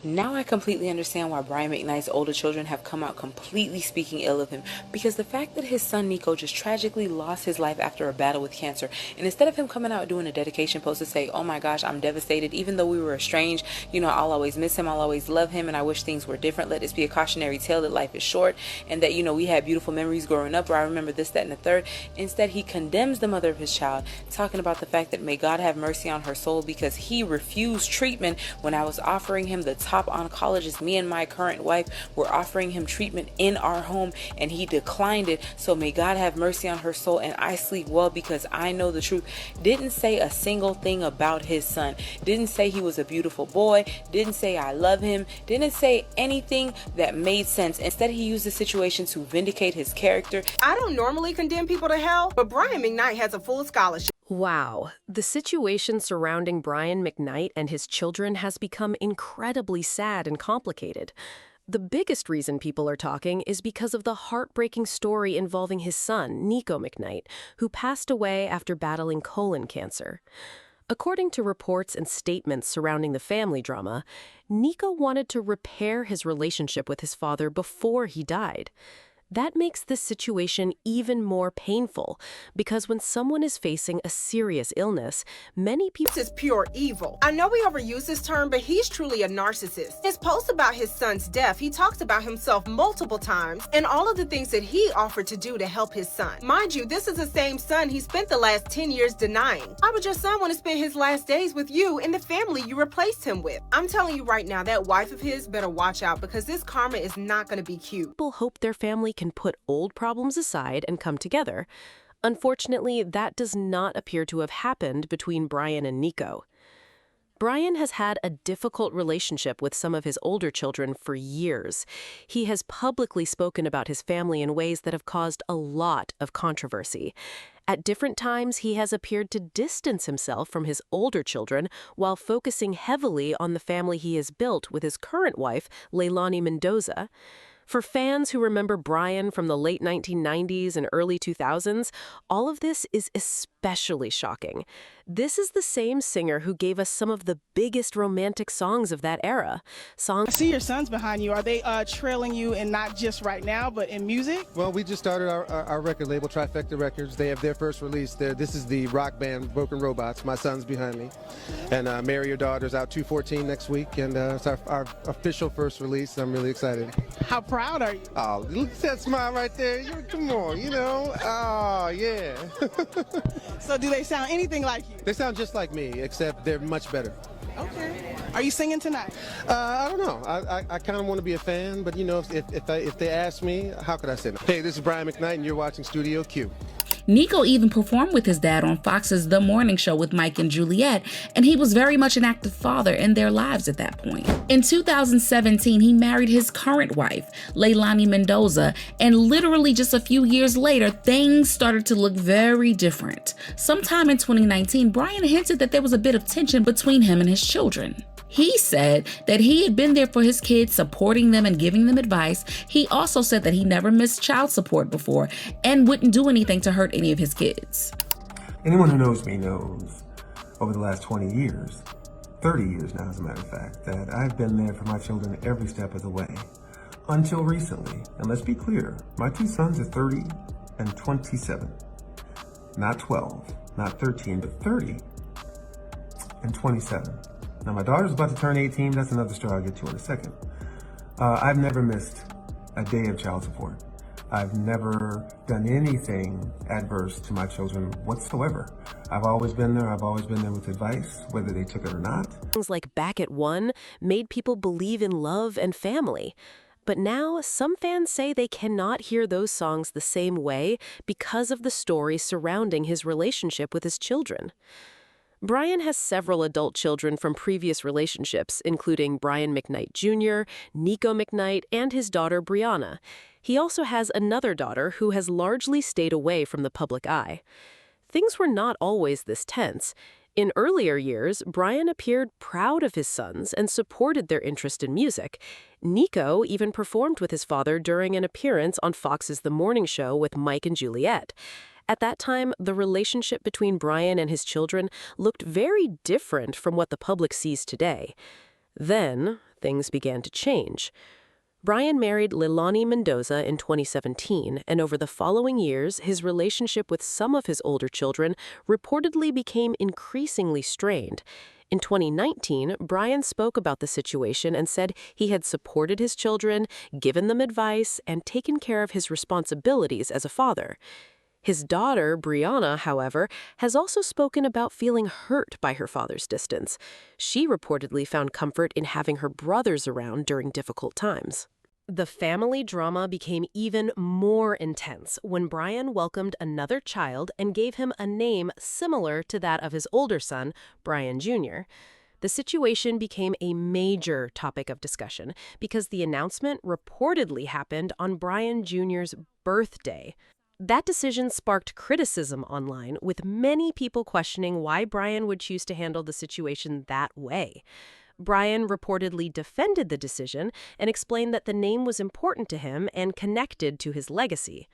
Now I completely understand why Brian McKnight's older children have come out completely speaking ill of him, because the fact that his son Nico just tragically lost his life after a battle with cancer, and instead of him coming out doing a dedication post to say, oh my gosh, I'm devastated, even though we were estranged, I'll always miss him, I'll always love him, and I wish things were different, let this be a cautionary tale that life is short, and that, we had beautiful memories growing up, or I remember this, that, and the third. Instead, he condemns the mother of his child, talking about the fact that may God have mercy on her soul because he refused treatment when I was offering him the top oncologist. Me and my current wife were offering him treatment in our home and he declined it. So may God have mercy on her soul and I sleep well because I know the truth. Didn't say a single thing about his son. Didn't say he was a beautiful boy. Didn't say I love him. Didn't say anything that made sense. Instead, he used the situation to vindicate his character. I don't normally condemn people to hell, but Brian McKnight has a full scholarship. Wow, the situation surrounding Brian McKnight and his children has become incredibly sad and complicated. The biggest reason people are talking is because of the heartbreaking story involving his son, Nico McKnight, who passed away after battling colon cancer. According to reports and statements surrounding the family drama, Nico wanted to repair his relationship with his father before he died. That makes this situation even more painful, because when someone is facing a serious illness, many people... This is pure evil. I know we overuse this term, but he's truly a narcissist. In his post about his son's death, he talks about himself multiple times and all of the things that he offered to do to help his son. Mind you, this is the same son he spent the last 10 years denying. Why would your son want to spend his last days with you and the family you replaced him with? I'm telling you right now, that wife of his better watch out, because this karma is not going to be cute. People hope their family can put old problems aside and come together. Unfortunately, that does not appear to have happened between Brian and Nico. Brian has had a difficult relationship with some of his older children for years. He has publicly spoken about his family in ways that have caused a lot of controversy. At different times, he has appeared to distance himself from his older children while focusing heavily on the family he has built with his current wife, Leilani Mendoza. For fans who remember Brian from the late 1990s and early 2000s, all of this is especially shocking. This is the same singer who gave us some of the biggest romantic songs of that era. I see your sons behind you. Are they trailing you, and not just right now, but in music? Well, we just started our record label, Trifecta Records. They have their first release there. This is the rock band Broken Robots. My son's behind me. And Marry Your Daughter's out 2/14 next week, and it's our official first release. I'm really excited. How proud are you? Oh, look at that smile right there. Come on, Oh, yeah. So do they sound anything like you? They sound just like me, except they're much better. Okay. Are you singing tonight? I don't know. I kind of want to be a fan, but if they ask me, how could I say no? Hey, this is Brian McKnight, and you're watching Studio Q. Nico even performed with his dad on Fox's The Morning Show with Mike and Juliet, and he was very much an active father in their lives at that point. In 2017, he married his current wife, Leilani Mendoza, and literally just a few years later, things started to look very different. Sometime in 2019, Brian hinted that there was a bit of tension between him and his children. He said that he had been there for his kids, supporting them and giving them advice. He also said that he never missed child support before and wouldn't do anything to hurt any of his kids. Anyone who knows me knows over the last 20 years, 30 years now as a matter of fact, that I've been there for my children every step of the way. Until recently, and let's be clear, my two sons are 30 and 27. Not 12, not 13, but 30 and 27. Now, my daughter's about to turn 18. That's another story I'll get to in a second. I've never missed a day of child support. I've never done anything adverse to my children whatsoever. I've always been there. I've always been there with advice, whether they took it or not. Things like Back at One made people believe in love and family. But now, some fans say they cannot hear those songs the same way because of the story surrounding his relationship with his children. Brian has several adult children from previous relationships, including Brian McKnight Jr., Nico McKnight, and his daughter Brianna. He also has another daughter who has largely stayed away from the public eye. Things were not always this tense. In earlier years, Brian appeared proud of his sons and supported their interest in music. Nico even performed with his father during an appearance on Fox's The Morning Show with Mike and Juliet. At that time, the relationship between Brian and his children looked very different from what the public sees today. Then, things began to change. Brian married Leilani Mendoza in 2017, and over the following years, his relationship with some of his older children reportedly became increasingly strained. In 2019, Brian spoke about the situation and said he had supported his children, given them advice, and taken care of his responsibilities as a father. His daughter, Brianna, however, has also spoken about feeling hurt by her father's distance. She reportedly found comfort in having her brothers around during difficult times. The family drama became even more intense when Brian welcomed another child and gave him a name similar to that of his older son, Brian Jr. The situation became a major topic of discussion because the announcement reportedly happened on Brian Jr.'s birthday. That decision sparked criticism online, with many people questioning why Brian would choose to handle the situation that way. Brian reportedly defended the decision and explained that the name was important to him and connected to his legacy.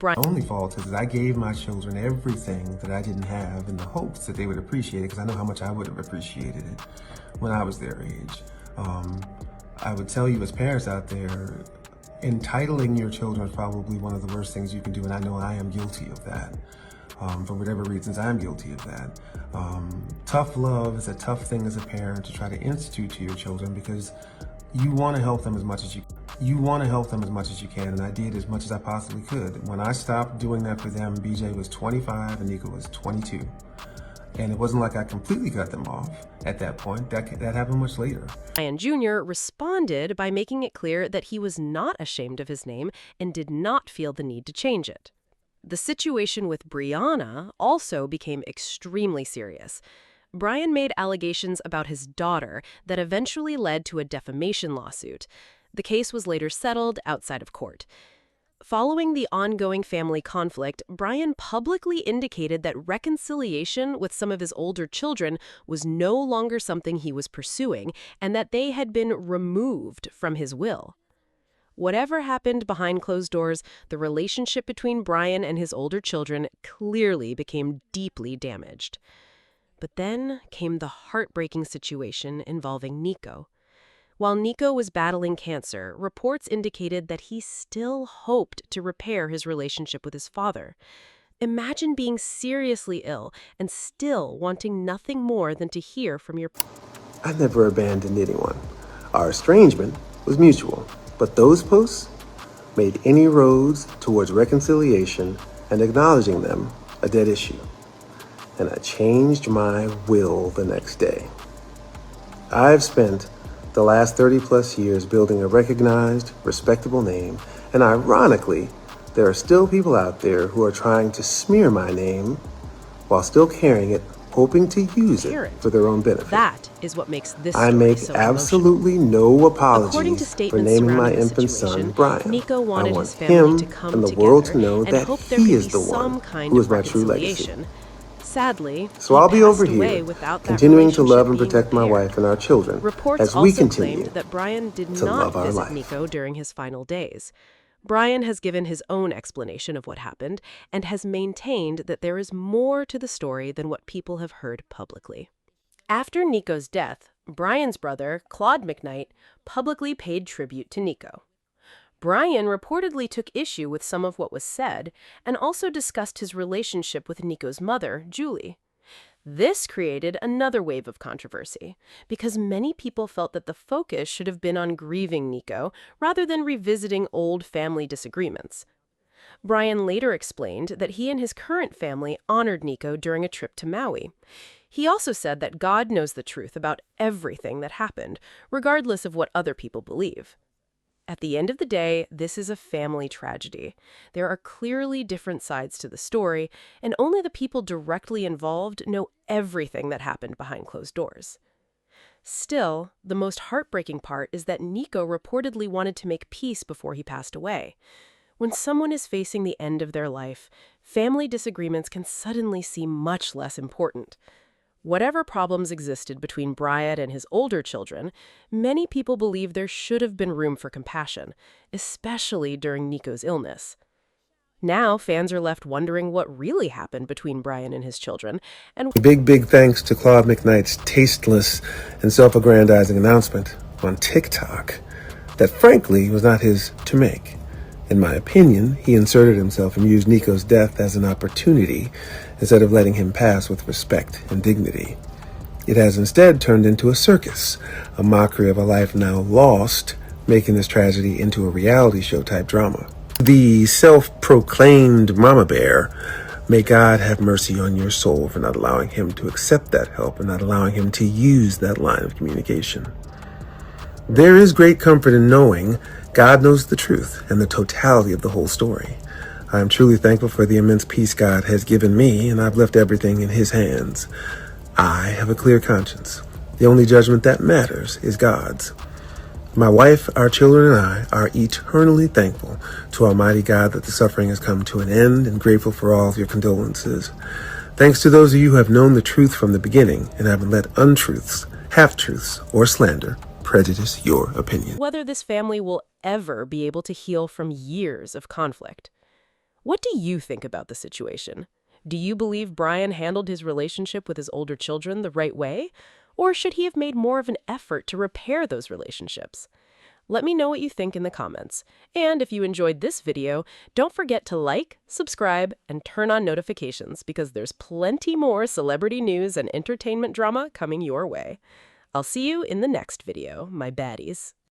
My only fault is that I gave my children everything that I didn't have in the hopes that they would appreciate it, because I know how much I would have appreciated it when I was their age. I would tell you, as parents out there, entitling your children is probably one of the worst things you can do, and I know I am guilty of that. For whatever reasons, I'm guilty of that. Tough love is a tough thing as a parent to try to institute to your children, because you want to help them as much as you can, and I did as much as I possibly could. When I stopped doing that for them, BJ was 25 and Nico was 22. And it wasn't like I completely cut them off at that point. That happened much later. Brian Jr. responded by making it clear that he was not ashamed of his name and did not feel the need to change it. The situation with Brianna also became extremely serious. Brian made allegations about his daughter that eventually led to a defamation lawsuit. The case was later settled outside of court. Following the ongoing family conflict, Brian publicly indicated that reconciliation with some of his older children was no longer something he was pursuing, and that they had been removed from his will. Whatever happened behind closed doors, the relationship between Brian and his older children clearly became deeply damaged. But then came the heartbreaking situation involving Nico. While Nico was battling cancer, reports indicated that he still hoped to repair his relationship with his father. Imagine being seriously ill and still wanting nothing more than to hear from your... I never abandoned anyone. Our estrangement was mutual, but those posts made any roads towards reconciliation and acknowledging them a dead issue. And I changed my will the next day. I've spent the last 30-plus years building a recognized, respectable name, and ironically, there are still people out there who are trying to smear my name while still carrying it, hoping to use it for their own benefit. That is what makes this I story make so absolutely emotional. no According to apologies for statements naming my surrounding the infant situation, son Brian. Nico wanted I want his family him to come and the together world to know and that hope there he could is be the some one kind who of is my true legacy. reconciliation. Sadly, So I'll be over passed away here, without that continuing to love and relationship protect my being wife and our children Reports as we also continue claimed that Brian did to not love our visit life. Nico during his final days. Brian has given his own explanation of what happened and has maintained that there is more to the story than what people have heard publicly. After Nico's death, Brian's brother, Claude McKnight, publicly paid tribute to Nico. Brian reportedly took issue with some of what was said and also discussed his relationship with Nico's mother, Julie. This created another wave of controversy because many people felt that the focus should have been on grieving Nico rather than revisiting old family disagreements. Brian later explained that he and his current family honored Nico during a trip to Maui. He also said that God knows the truth about everything that happened, regardless of what other people believe. At the end of the day, this is a family tragedy. There are clearly different sides to the story, and only the people directly involved know everything that happened behind closed doors. Still, the most heartbreaking part is that Nico reportedly wanted to make peace before he passed away. When someone is facing the end of their life, family disagreements can suddenly seem much less important. Whatever problems existed between Brian and his older children, many people believe there should have been room for compassion, especially during Nico's illness. Now, fans are left wondering what really happened between Brian and his children. And Big thanks to Claude McKnight's tasteless and self-aggrandizing announcement. on TikTok that frankly was not his to make. In my opinion, he inserted himself and used Nico's death as an opportunity instead of letting him pass with respect and dignity. It has instead turned into a circus, a mockery of a life now lost, making this tragedy into a reality show type drama. The self-proclaimed mama bear, may God have mercy on your soul for not allowing him to accept that help and not allowing him to use that line of communication. There is great comfort in knowing God knows the truth and the totality of the whole story. I am truly thankful for the immense peace God has given me, and I've left everything in His hands. I have a clear conscience. The only judgment that matters is God's. My wife, our children, and I are eternally thankful to Almighty God that the suffering has come to an end and grateful for all of your condolences. Thanks to those of you who have known the truth from the beginning and haven't let untruths, half-truths, or slander prejudice your opinion. Whether this family will ever be able to heal from years of conflict. What do you think about the situation? Do you believe Brian handled his relationship with his older children the right way? Or should he have made more of an effort to repair those relationships? Let me know what you think in the comments. And if you enjoyed this video, don't forget to like, subscribe, and turn on notifications because there's plenty more celebrity news and entertainment drama coming your way. I'll see you in the next video, my baddies.